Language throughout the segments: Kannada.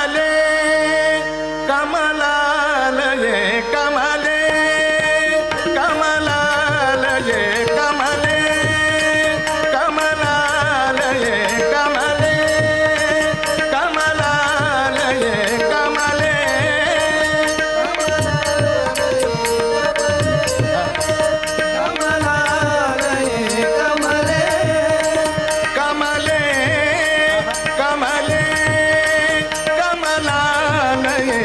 ಕಮಲೆ ಕಮಲಾಲಯೇ ಕಮಲೆ ಕಮಲಾಲಯೇ ಕಮಲೆ ಕಮಲಾಲಯೇ ಕಮಲೆ ಕಮಲಾಲಯೇ ಕಮಲೆ ಕಮಲಾಲಯೇ ಕಮಲೆ ಕಮಲೆ ಕಮಲೆ ಕಮಲಾಲಯೇ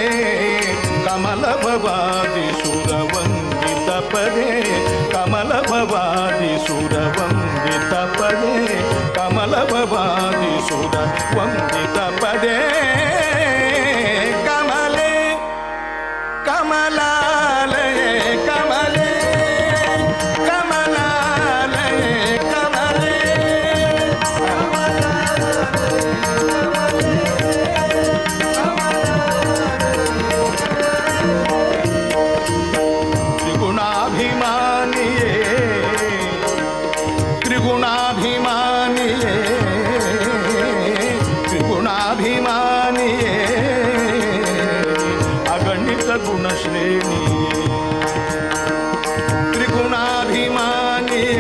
ಕಮಲ ಭವಾದಿ ಸುರವಂದಿತ ಪದೇ ಕಮಲ ಭವಾದಿ ಸುರವಂದಿತ ಪದೇ ಕಮಲ ಭವಾದಿ ಸುರವಂದಿತ ಪದೇ ಕಮಲೆ ಕಮಲಾಲಯೇ ಕಮಲೆ ಕಮಲಾಲಯೇ ಕಮಲೆ ತ್ರಿಗುಣಾಭಿಮಾನಿಯೇ ತ್ರಿಗುಣಾಭಿಮಾನಿಯೇ ತ್ರಿಗುಣಾಭಿಮಾನಿಯೇ ಅಗಣಿತ ಗುಣಶ್ರೇಣಿ ತ್ರಿಗುಣಾಭಿಮಾನಿಯೇ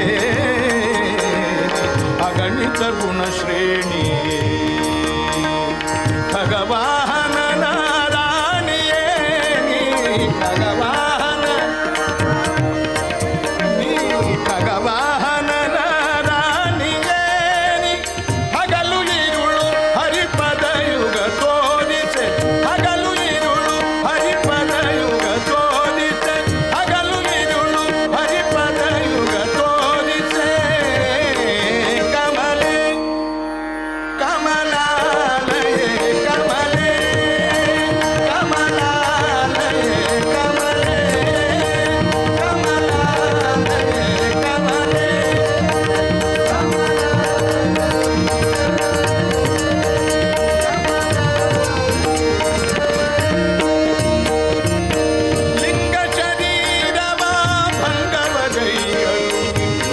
ಅಗಣಿತ ಗುಣಶ್ರೇಣಿ ಭಗವಾನ ನಾರಾಯಣಿಯೇ ನೀ ಭಗವಾನ ಭಗವಾನ ನಾರಾಯಣಿಯೇ ನೀ ಹಗಲು ಇರುಳು ಹರಿಪದ ಯುಗ ತೋರಿಸೆ ಹಗಲು ಇರುಳು ಹರಿಪದ ಯುಗ ತೋರಿಸೆ ಹಗಲು ಇರುಳು ಹರಿಪದ ಯುಗ ತೋರಿಸೆ ಕಮಲೆ ಕಮಲಾಲಯೇ ಕಮಲೆ ಕಮಲಾಲಯೇ ಕಮಲೆ ಕಮಲಾಲಯೇ ಕಮಲೆ ಲಿಂಗ ಶರೀರವ ಭಂಗವಗೈಯಲು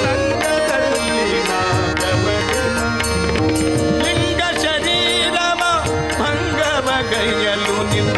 ನಂಗದಲ್ಲಿ ನಾಗವಗೆ ಲಿಂಗ ಶರೀರವ ಭಂಗವಗೈಯಲು ನಿನ್ನ